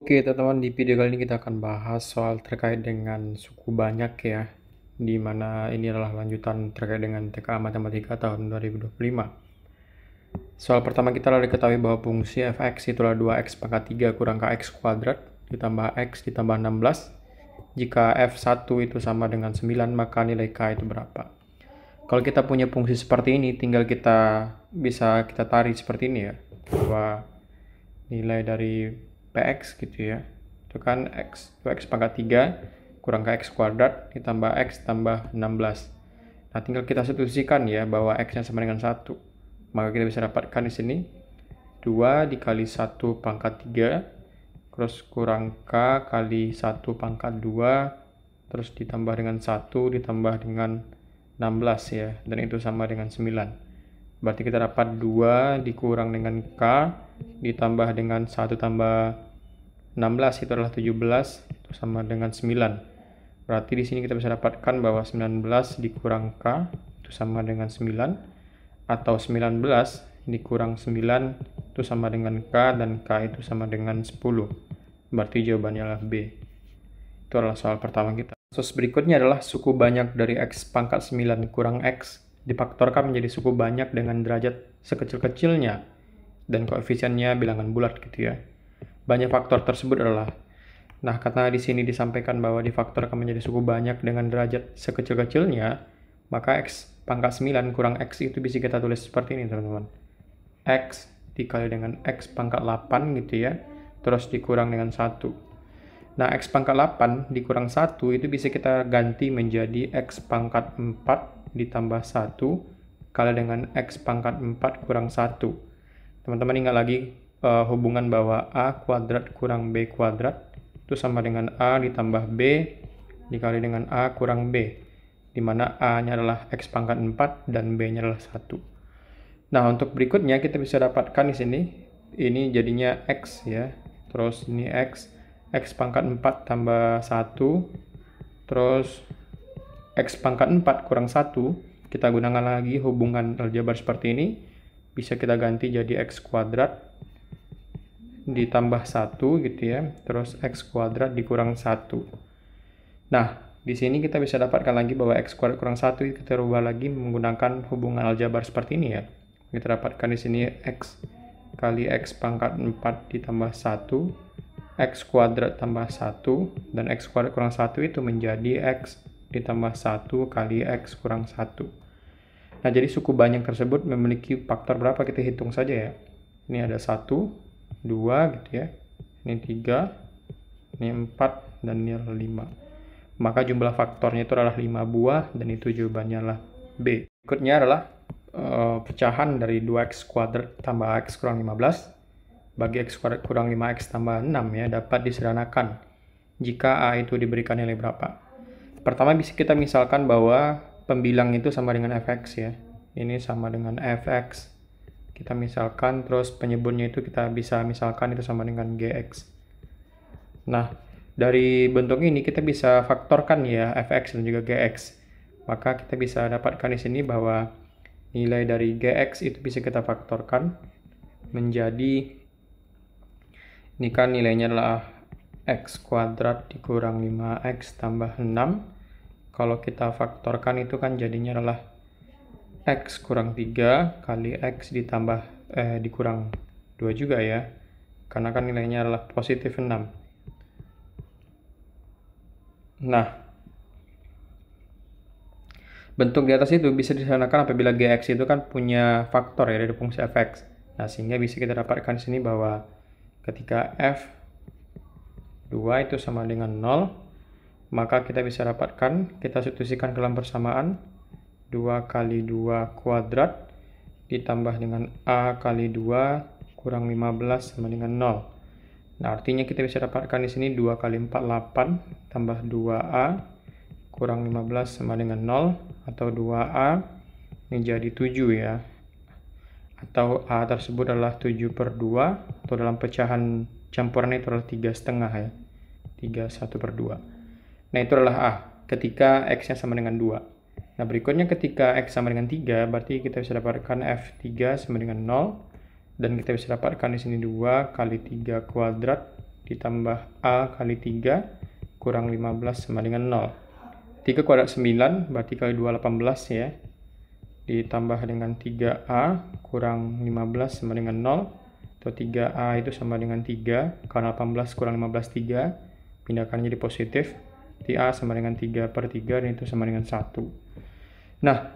Oke teman-teman, di video kali ini kita akan bahas soal terkait dengan suku banyak ya, di mana ini adalah lanjutan terkait dengan TKA Matematika tahun 2025. Soal pertama kita lalu diketahui bahwa fungsi fx itulah 2x pangkat 3 kurang kx kuadrat ditambah x ditambah 16. Jika f1 itu sama dengan 9, maka nilai k itu berapa? Kalau kita punya fungsi seperti ini, tinggal bisa kita tarik seperti ini ya, bahwa nilai dari px gitu ya, itu kan x, 2x pangkat 3 kurang kx kuadrat ditambah x tambah 16. Nah, tinggal kita substitusikan ya bahwa x-nya sama dengan 1. Maka kita bisa dapatkan di sini 2 dikali 1 pangkat 3 terus kurang k kali 1 pangkat 2 terus ditambah dengan 1 ditambah dengan 16 ya, dan itu sama dengan 9. Berarti kita dapat 2 dikurang dengan k ditambah dengan 1 tambah 16 itu adalah 17, itu sama dengan 9. Berarti di sini kita bisa dapatkan bahwa 19 dikurang k itu sama dengan 9, atau 19 dikurang 9 itu sama dengan k, dan k itu sama dengan 10. Berarti jawabannya adalah B. Itu adalah soal pertama kita. Soal berikutnya adalah suku banyak dari x pangkat 9 kurang x difaktorkan menjadi suku banyak dengan derajat sekecil-kecilnya dan koefisiennya bilangan bulat gitu ya. Banyak faktor tersebut adalah, nah karena di sini disampaikan bahwa difaktorkan menjadi suku banyak dengan derajat sekecil-kecilnya, maka x pangkat 9 kurang x itu bisa kita tulis seperti ini teman-teman. X dikali dengan x pangkat 8 gitu ya, terus dikurang dengan 1. Nah, x pangkat 8 dikurang 1 itu bisa kita ganti menjadi x pangkat 4 ditambah 1 kali dengan x pangkat 4 kurang 1. Teman-teman ingat lagi hubungan bahwa a kuadrat kurang b kuadrat itu sama dengan a ditambah b dikali dengan a kurang b, di mana a-nya adalah x pangkat 4 dan b-nya adalah 1. Nah, untuk berikutnya kita bisa dapatkan di sini, ini jadinya x ya, terus ini x pangkat 4 tambah 1, terus x pangkat 4 kurang 1, kita gunakan lagi hubungan aljabar seperti ini, bisa kita ganti jadi x kuadrat ditambah 1 gitu ya, terus x kuadrat dikurang 1. Nah, di sini kita bisa dapatkan lagi bahwa x kuadrat kurang 1 kita rubah lagi menggunakan hubungan aljabar seperti ini ya. Kita dapatkan di sini x kali x pangkat 4 ditambah 1, x kuadrat tambah 1, dan x kuadrat kurang 1 itu menjadi x ditambah 1 kali x kurang 1. Nah, jadi suku banyak tersebut memiliki faktor berapa, kita hitung saja ya. Ini ada 1, 2 gitu ya, ini 3, ini 4, dan ini adalah 5. Maka jumlah faktornya itu adalah 5 buah, dan itu jawabannya adalah B. Berikutnya adalah pecahan dari 2x kuadrat tambah x kurang 15 bagi x kuadrat kurang 5x tambah 6 ya, dapat disederhanakan jika a itu diberikan nilai berapa. Pertama bisa kita misalkan bahwa pembilang itu sama dengan fx ya, ini sama dengan fx, kita misalkan, terus penyebutnya itu kita bisa misalkan itu sama dengan gx. Nah, dari bentuk ini kita bisa faktorkan ya fx dan juga gx, maka kita bisa dapatkan di sini bahwa nilai dari gx itu bisa kita faktorkan menjadi, ini kan nilainya adalah x kuadrat dikurang 5x tambah 6. Kalau kita faktorkan itu kan jadinya adalah x kurang 3 kali x ditambah dikurang 2 juga ya, karena kan nilainya adalah positif 6. Nah, bentuk di atas itu bisa disederhanakan apabila gx itu kan punya faktor ya dari fungsi fx. Nah, sehingga bisa kita dapatkan di sini bahwa ketika f2 itu sama dengan 0, maka kita bisa dapatkan, kita substitusikan ke dalam persamaan, 2 kali 2 kuadrat ditambah dengan a kali 2 kurang 15 sama dengan 0. Nah, artinya kita bisa dapatkan di sini 2 kali 4, 8, tambah 2a kurang 15 sama dengan 0, atau 2a menjadi 7 ya, atau a tersebut adalah 7/2, atau dalam pecahan campuran itu adalah 3,5 ya, 3 1/2. Nah, itu adalah a ketika x-nya sama dengan 2. Nah, berikutnya ketika x sama dengan 3, berarti kita bisa dapatkan f3 sama dengan 0, dan kita bisa dapatkan di sini 2 kali 3 kuadrat ditambah A kali 3 kurang 15 sama dengan 0. 3 kuadrat 9, berarti kali 2 18 ya. Ditambah dengan 3A kurang 15 sama dengan 0. Atau 3A itu sama dengan 3, karena 18 kurang 15 3. Pindahkan jadi positif. A sama dengan 3 per 3, dan itu sama dengan 1. Nah,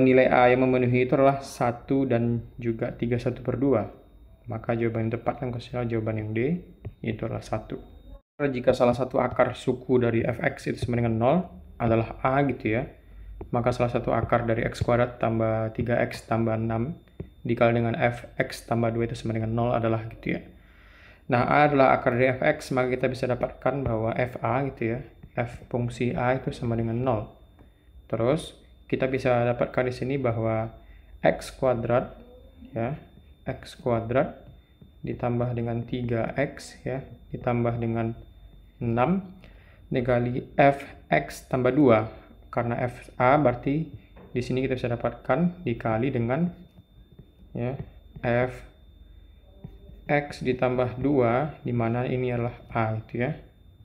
nilai A yang memenuhi itu adalah 1 dan juga 3 1 per 2. Maka jawaban yang tepat yang jawaban yang D, itu adalah 1. Jika salah satu akar suku dari fx itu sama dengan 0 adalah A gitu ya, maka salah satu akar dari x kuadrat tambah 3x tambah 6 dikali dengan fx tambah 2 itu sama dengan 0 adalah gitu ya. Nah, A adalah akar dari fx, maka kita bisa dapatkan bahwa fa gitu ya, f fungsi A itu sama dengan 0. Terus, kita bisa dapatkan di sini bahwa x kuadrat ya, x kuadrat ditambah dengan 3x ya, ditambah dengan 6 dikali fx tambah 2. Karena fa berarti di sini kita bisa dapatkan dikali dengan ya, fx ditambah 2, di mana ini adalah a itu ya.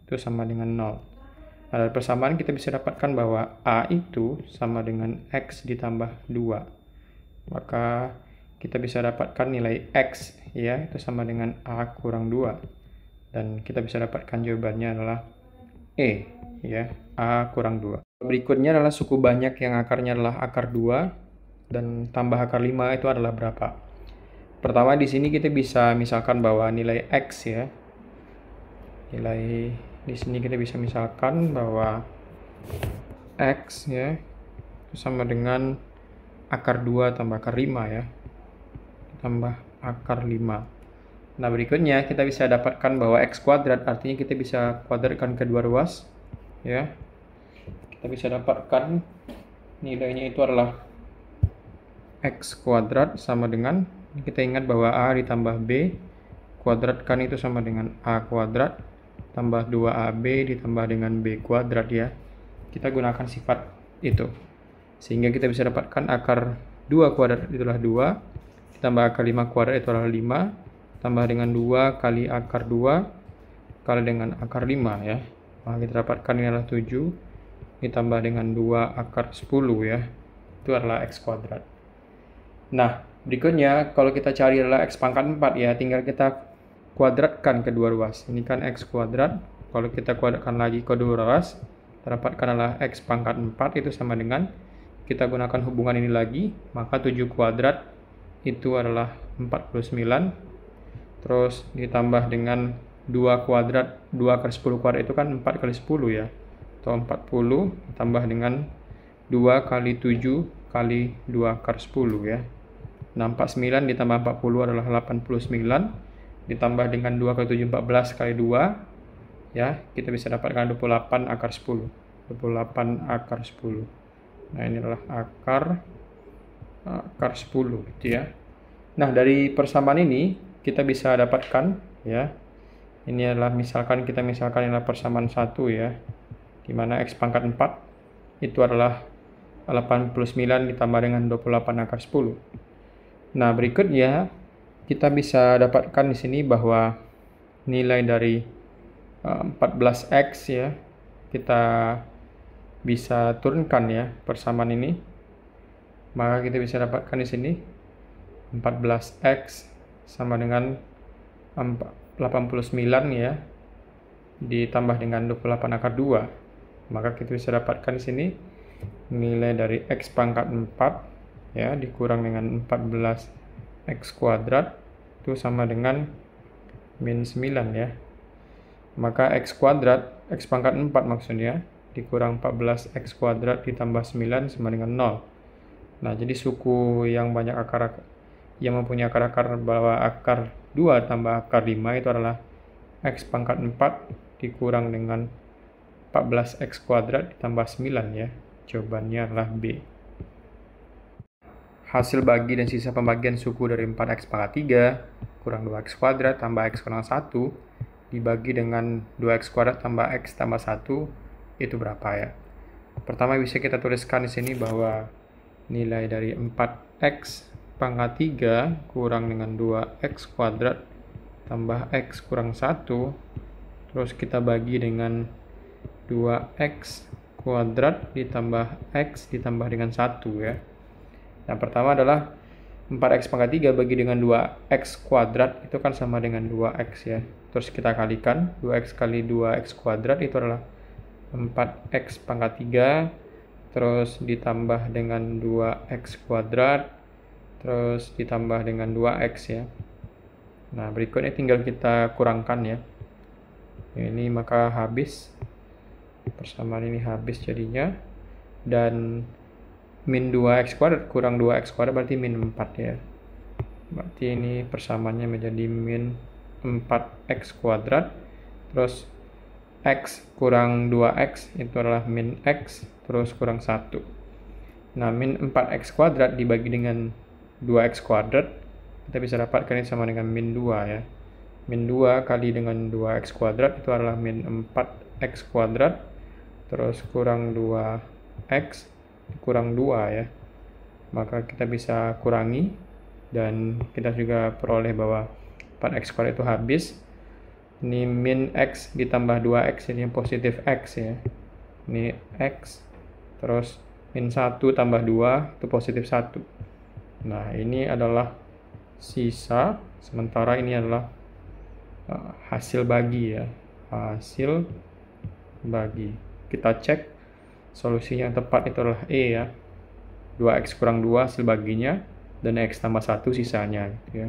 Itu sama dengan 0. Nah, dari persamaan kita bisa dapatkan bahwa a itu sama dengan x ditambah 2. Maka kita bisa dapatkan nilai x ya, itu sama dengan A kurang 2. Dan kita bisa dapatkan jawabannya adalah E ya, A kurang 2. Berikutnya adalah suku banyak yang akarnya adalah akar 2 dan tambah akar 5 itu adalah berapa? Pertama di sini kita bisa misalkan bahwa nilai x ya. Nilai di sini kita bisa misalkan bahwa x ya itu sama dengan akar 2 tambah akar 5 ya. Tambah akar 5. Nah, berikutnya kita bisa dapatkan bahwa x kuadrat, artinya kita bisa kuadratkan kedua ruas ya. Kita bisa dapatkan nilainya itu adalah x kuadrat sama dengan, kita ingat bahwa a ditambah b kuadratkan itu sama dengan a kuadrat tambah 2ab ditambah dengan b kuadrat ya. Kita gunakan sifat itu sehingga kita bisa dapatkan akar 2 kuadrat itulah 2 tambah akar 5 kuadrat itu adalah 5, tambah dengan 2 kali akar 2 kali dengan akar 5 ya. Maka kita dapatkan ini adalah 7 ditambah dengan 2 akar 10 ya. Itu adalah x kuadrat. Nah, berikutnya kalau kita cari adalah x pangkat 4 ya, tinggal kita kuadratkan kedua ruas. Ini kan x kuadrat, kalau kita kuadratkan lagi kedua ruas, kita dapatkan adalah x pangkat 4 itu sama dengan, kita gunakan hubungan ini lagi, maka 7 kuadrat itu adalah 49, terus ditambah dengan 2 kuadrat, 2 kali 10 kuadrat itu kan 4 kali 10 ya, atau 40 ditambah dengan 2 kali 7 kali 2 akar 10 ya. Nah, 49 ditambah 40 adalah 89, ditambah dengan 2 kali 7 14 kali 2 ya, kita bisa dapatkan 28 akar 10. 28 akar 10. Nah, ini adalah akar 10 gitu ya. Nah, dari persamaan ini kita bisa dapatkan ya. Ini adalah misalkan adalah persamaan 1 ya. Di mana x pangkat 4 itu adalah 89 ditambah dengan 28 akar 10. Nah, berikutnya kita bisa dapatkan di sini bahwa nilai dari 14x ya, kita bisa turunkan ya persamaan ini. Maka kita bisa dapatkan di sini 14x sama dengan 89 ya, ditambah dengan 28 akar 2. Maka kita bisa dapatkan di sini nilai dari x pangkat 4 ya dikurang dengan 14x kuadrat itu sama dengan min 9 ya. Maka x kuadrat, x pangkat 4 maksudnya, dikurang 14x kuadrat ditambah 9 sama dengan 0. Nah, jadi suku yang banyak akar, yang mempunyai akar-akar bahwa akar 2 tambah akar 5 itu adalah x pangkat 4 dikurang dengan 14x kuadrat ditambah 9 ya. Jawabannya adalah B. Hasil bagi dan sisa pembagian suku dari 4x pangkat 3 kurang 2x kuadrat tambah x kurang 1 dibagi dengan 2x kuadrat tambah x tambah 1 itu berapa ya? Pertama bisa kita tuliskan di sini bahwa nilai dari 4x pangkat 3 kurang dengan 2x kuadrat tambah X kurang 1, terus kita bagi dengan 2X kuadrat ditambah X ditambah dengan 1 ya. Yang pertama adalah 4X pangkat 3 bagi dengan 2X kuadrat, itu kan sama dengan 2X ya. Terus kita kalikan, 2X kali 2X kuadrat itu adalah 4X pangkat 3, terus ditambah dengan 2X kuadrat, terus ditambah dengan 2X ya. Nah, berikutnya tinggal kita kurangkan ya. Ini maka habis, persamaan ini habis jadinya, dan min 2X kuadrat kurang 2X kuadrat berarti min 4 ya. Berarti ini persamaannya menjadi min 4X kuadrat, terus X kurang 2X itu adalah min X, terus kurang 1. Nah, min 4X kuadrat dibagi dengan 2X kuadrat, kita bisa dapatkan ini sama dengan min 2 ya. Min 2 kali dengan 2X kuadrat itu adalah min 4X kuadrat, terus kurang 2X, kurang 2 ya. Maka kita bisa kurangi, dan kita juga peroleh bahwa 4X kuadrat itu habis. Ini min X ditambah 2X, ini positif X ya. Ini X, terus min 1 tambah 2 itu positif 1. Nah, ini adalah sisa, sementara ini adalah hasil bagi ya. Hasil bagi. Kita cek solusi yang tepat itu adalah E ya. 2X kurang 2 hasil baginya, dan X tambah 1 sisanya gitu ya.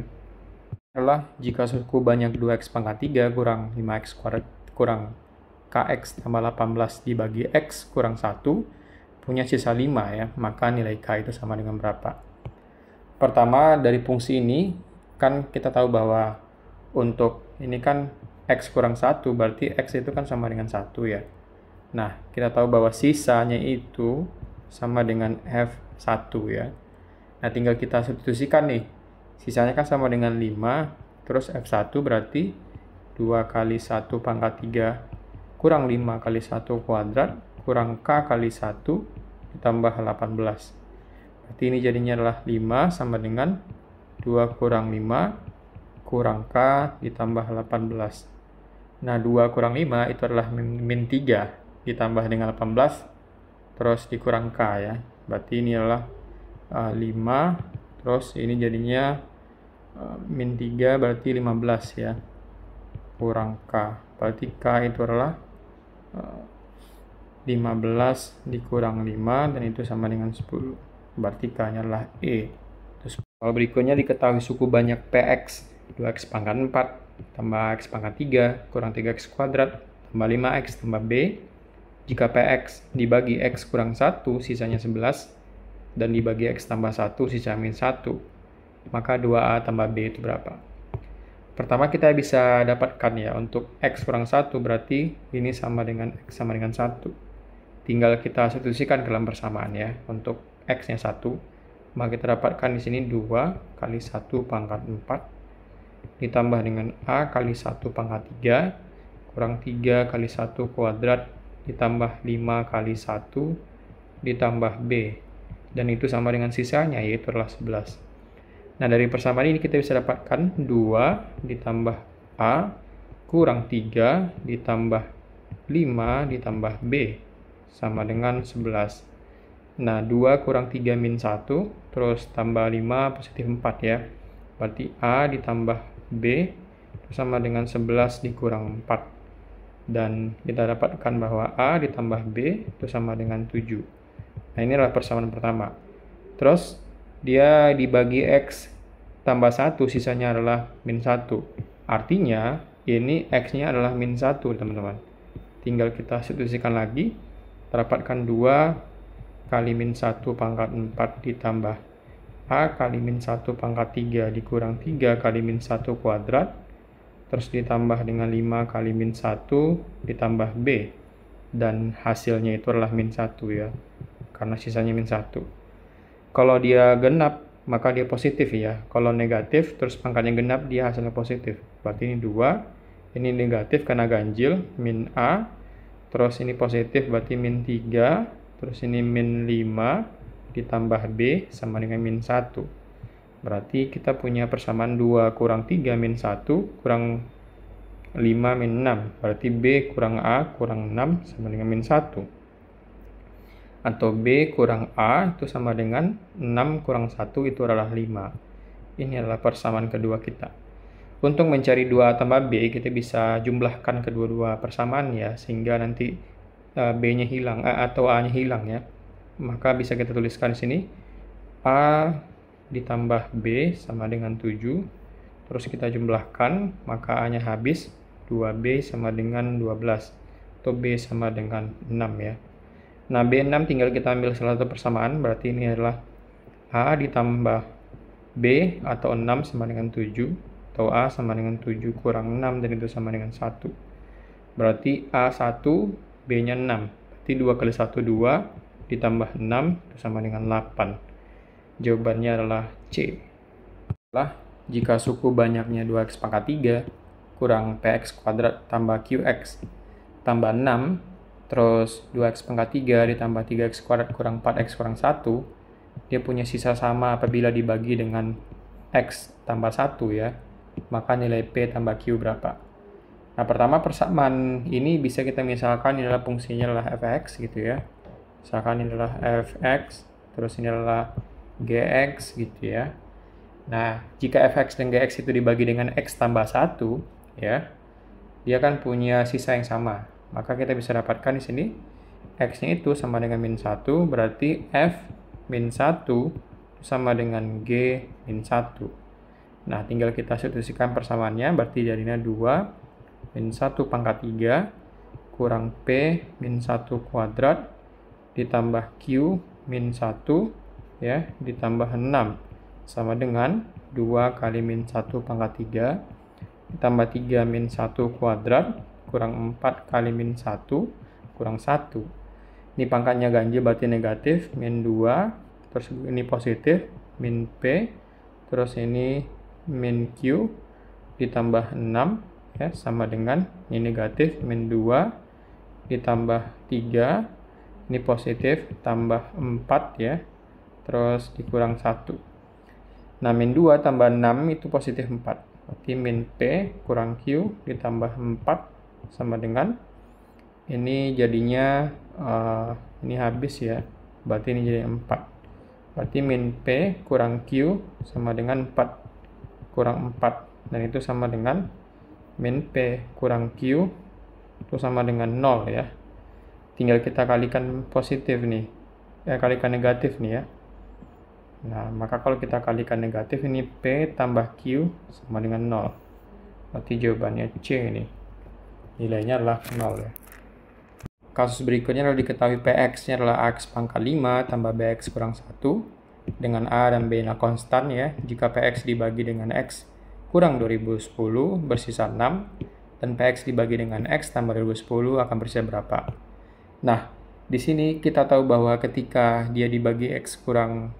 Adalah jika suku banyak 2X pangkat 3 kurang 5X kuadrat kurang KX tambah 18 dibagi X kurang 1 punya sisa 5 ya, maka nilai K itu sama dengan berapa? Pertama, dari fungsi ini kan kita tahu bahwa untuk ini kan X kurang 1 berarti X itu kan sama dengan 1 ya. Nah, kita tahu bahwa sisanya itu sama dengan F1 ya. Nah, tinggal kita substitusikan nih. Sisanya kan sama dengan 5, terus F1 berarti 2 kali 1 pangkat 3 kurang 5 kali 1 kuadrat kurang K kali 1 ditambah 18. Berarti ini jadinya adalah 5 sama dengan 2 kurang 5 kurang K ditambah 18. Nah, 2 kurang 5 itu adalah min 3 ditambah dengan 18, terus dikurang K ya. Berarti ini adalah 5, terus ini jadinya min 3 berarti 15 ya, kurang K. Berarti K itu adalah 15 dikurang 5, dan itu sama dengan 10. Berarti K-nya adalah E. Terus soal berikutnya diketahui suku banyak PX 2X pangkat 4 tambah X pangkat 3 kurang 3X kuadrat tambah 5X tambah B. Jika PX dibagi X kurang 1 sisanya 11, dan dibagi X tambah 1 sisa min 1, maka 2A tambah B itu berapa? Pertama kita bisa dapatkan ya, untuk X kurang 1 berarti ini sama dengan X sama dengan 1. Tinggal kita substitusikan ke dalam persamaan ya. Untuk X-nya 1, maka kita dapatkan di sini 2 kali 1 pangkat 4 ditambah dengan A kali 1 pangkat 3 kurang 3 kali 1 kuadrat ditambah 5 kali 1 ditambah B. Dan itu sama dengan sisanya, yaitu adalah 11. Nah, dari persamaan ini kita bisa dapatkan 2 ditambah A kurang 3 ditambah 5 ditambah B sama dengan 11. Nah, 2 kurang 3 min 1, terus tambah 5 positif 4 ya. Berarti A ditambah B itu sama dengan 11 dikurang 4. Dan kita dapatkan bahwa A ditambah B itu sama dengan 7. Nah, ini adalah persamaan pertama. Terus dia dibagi X tambah 1, sisanya adalah min 1. Artinya, ini X-nya adalah min 1, teman-teman. Tinggal kita substitusikan lagi, dapatkan 2 kali min 1 pangkat 4 ditambah A kali min 1 pangkat 3 dikurang 3 kali min 1 kuadrat, terus ditambah dengan 5 kali min 1 ditambah B. Dan hasilnya itu adalah min 1 ya, karena sisanya min 1. Kalau dia genap, maka dia positif ya. Kalau negatif, terus pangkatnya genap, dia hasilnya positif. Berarti ini 2, ini negatif karena ganjil, min A, terus ini positif, berarti min 3, terus ini min 5, ditambah B, sama dengan min 1. Berarti kita punya persamaan 2 kurang 3 min 1 kurang 5 min 6. Berarti B kurang A kurang 6 sama dengan min 1. Atau B kurang A itu sama dengan 6 kurang 1 itu adalah 5. Ini adalah persamaan kedua kita. Untuk mencari 2A tambah B, kita bisa jumlahkan kedua-dua persamaan ya, sehingga nanti B-nya hilang, atau A-nya hilang ya. Maka bisa kita tuliskan di sini, A ditambah B sama dengan 7. Terus kita jumlahkan, maka A-nya habis, 2B sama dengan 12. Atau B sama dengan 6 ya. Nah, B6 tinggal kita ambil salah satu persamaan, berarti ini adalah A ditambah B atau 6 sama dengan 7, atau A sama dengan 7 kurang 6 dan itu sama dengan 1. Berarti A1, B-nya 6. Berarti 2 kali 1, 2, ditambah 6, itu sama dengan 8. Jawabannya adalah C. Jika suku banyaknya 2x pangkat 3 kurang px kuadrat tambah qx tambah 6, terus 2x pangkat 3 ditambah 3x kuadrat kurang 4x kurang 1, dia punya sisa sama apabila dibagi dengan x tambah 1 ya. Maka nilai P tambah Q berapa? Nah, pertama persamaan ini bisa kita misalkan ini adalah fungsinya adalah fx gitu ya. Misalkan ini adalah fx, terus ini adalah gx gitu ya. Nah, jika fx dan gx itu dibagi dengan x tambah 1 ya, dia kan punya sisa yang sama. Maka kita bisa dapatkan di sini x-nya itu sama dengan min 1, berarti f min 1 sama dengan g min 1. Nah, tinggal kita substitusikan persamaannya, berarti jadinya 2 min 1 pangkat 3 kurang p min 1 kuadrat ditambah q min 1 ya, ditambah 6 sama dengan 2 kali min 1 pangkat 3 ditambah 3 min 1 kuadrat kurang 4 kali min 1 kurang 1. Ini pangkatnya ganjil berarti negatif, min 2, terus ini positif, min P, terus ini min Q, ditambah 6, ya, sama dengan, ini negatif, min 2, ditambah 3, ini positif, tambah 4, ya, terus dikurang 1. Nah, min 2 tambah 6 itu positif 4. Berarti min P kurang Q ditambah 4 sama dengan ini jadinya ini habis ya, berarti ini jadi 4. Berarti min P kurang Q sama dengan 4 kurang 4, dan itu sama dengan min P kurang Q itu sama dengan 0 ya. Tinggal kita kalikan positif nih, kalikan negatif nih ya. Nah, maka kalau kita kalikan negatif, ini P tambah Q sama dengan 0. Berarti jawabannya C nih. Nilainya adalah 0 ya. Kasus berikutnya adalah diketahui Px-nya adalah Ax pangkat 5 tambah Bx kurang 1 dengan A dan B-nya konstan ya. Jika Px dibagi dengan X kurang 2010 bersisa 6 dan Px dibagi dengan X tambah 2010 akan bersisa berapa? Nah, di sini kita tahu bahwa ketika dia dibagi X kurang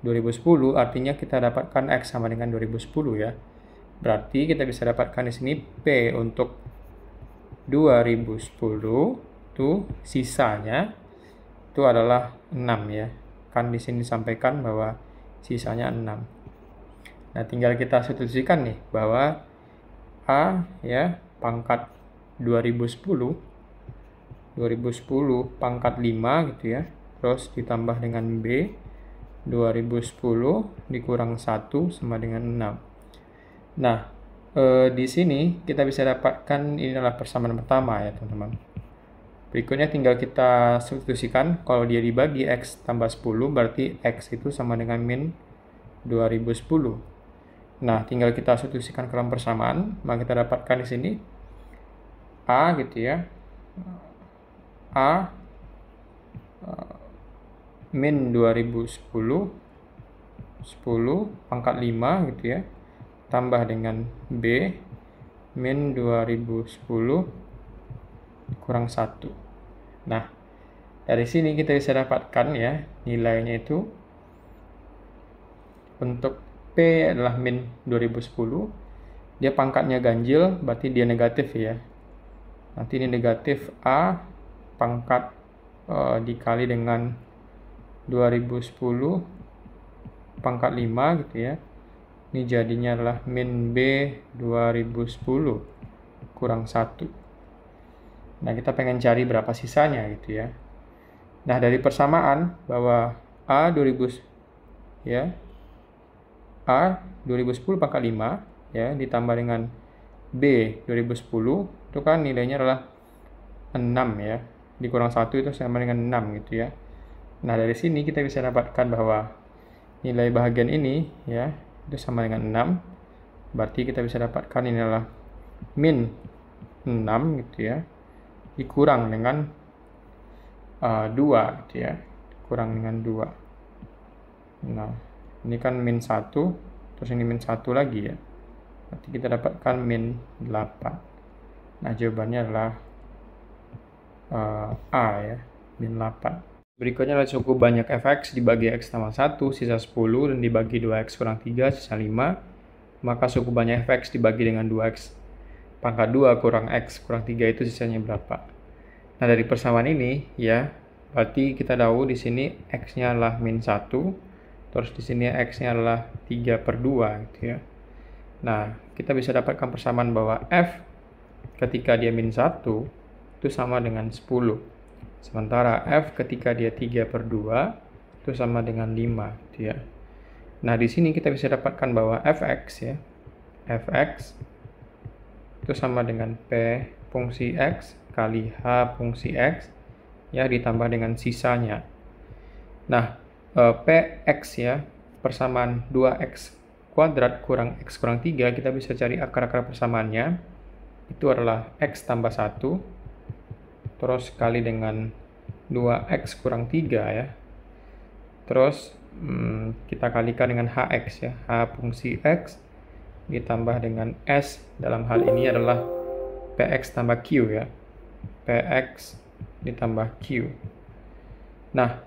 2010 artinya kita dapatkan X sama dengan 2010 ya. Berarti kita bisa dapatkan di sini P untuk 2010 itu sisanya itu adalah 6 ya. Kan di sini disampaikan bahwa sisanya 6. Nah, tinggal kita substitusikan nih bahwa A ya pangkat 2010 pangkat 5 gitu ya. Terus ditambah dengan B 2010 dikurang 1 sama dengan 6. Nah, di sini kita bisa dapatkan ini adalah persamaan pertama ya teman-teman. Berikutnya tinggal kita substitusikan, kalau dia dibagi X tambah 10 berarti X itu sama dengan min 2010. Nah, tinggal kita substitusikan ke dalam persamaan, maka kita dapatkan di sini A gitu ya. A min 2010 pangkat 5 gitu ya, tambah dengan B min 2010 kurang 1. Nah, dari sini kita bisa dapatkan ya nilainya itu untuk P adalah min 2010, dia pangkatnya ganjil berarti dia negatif ya. Nanti ini negatif A pangkat dikali dengan 2010 pangkat 5 gitu ya. Ini jadinya adalah min B 2010 kurang 1. Nah, kita pengen cari berapa sisanya gitu ya. Nah, dari persamaan bahwa A 2010 pangkat 5 ya ditambah dengan B 2010 itu kan nilainya adalah 6 ya. Dikurang 1 itu sama dengan 6 gitu ya. Nah, dari sini kita bisa dapatkan bahwa nilai bahagian ini ya itu sama dengan 6. Berarti kita bisa dapatkan ini adalah min 6 gitu ya. Dikurang dengan 2 gitu ya. Kurang dengan 2. Nah, ini kan min 1, terus ini min 1 lagi ya. Berarti kita dapatkan min 8. Nah, jawabannya adalah A ya, min 8. Berikutnya adalah cukup banyak fx dibagi x tambah 1, sisa 10, dan dibagi 2x kurang 3, sisa 5. Maka suku banyak fx dibagi dengan 2x pangkat 2 kurang x kurang 3 itu sisanya berapa? Nah, dari persamaan ini ya, berarti kita tahu di sini x-nya adalah min 1, terus di sini x-nya adalah 3/2 gitu ya. Nah, kita bisa dapatkan persamaan bahwa f ketika dia min 1 itu sama dengan 10. Sementara f ketika dia 3/2 itu sama dengan 5 gitu ya. Nah, di sini kita bisa dapatkan bahwa fx ya, fx itu sama dengan P fungsi X kali H fungsi X ya ditambah dengan sisanya. Nah, Px ya, persamaan 2x kuadrat kurang x kurang 3, kita bisa cari akar-akar persamaannya. Itu adalah x tambah 1, terus kali dengan 2x kurang 3 ya. Terus kita kalikan dengan hx ya, h fungsi x ditambah dengan S, dalam hal ini adalah Px tambah Q ya. Px ditambah Q. Nah,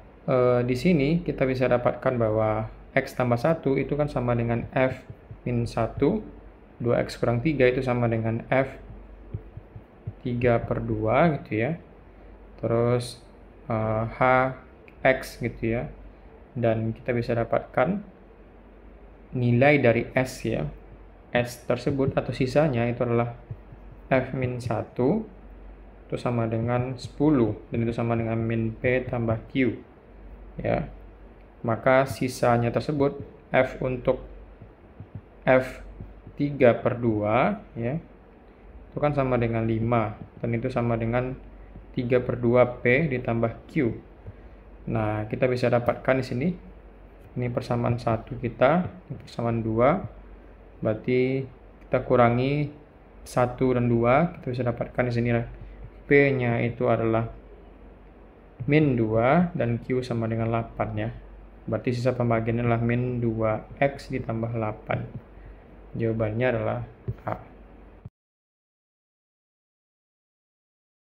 di sini kita bisa dapatkan bahwa X tambah 1 itu kan sama dengan F min 1. 2X kurang 3 itu sama dengan F 3/2 gitu ya. Terus Hx gitu ya. Dan kita bisa dapatkan nilai dari S ya. S tersebut atau sisanya itu adalah F min 1 itu sama dengan 10 dan itu sama dengan min P tambah Q ya. Maka sisanya tersebut F untuk F 3/2 ya itu kan sama dengan 5 dan itu sama dengan 3/2 P ditambah Q. Nah, kita bisa dapatkan di sini ini persamaan 1 kita, ini persamaan 2. Berarti kita kurangi 1 dan 2, kita bisa dapatkan di sini P-nya itu adalah min 2 dan Q sama dengan 8 ya. Berarti sisa pembagiannya adalah min 2x ditambah 8. Jawabannya adalah A.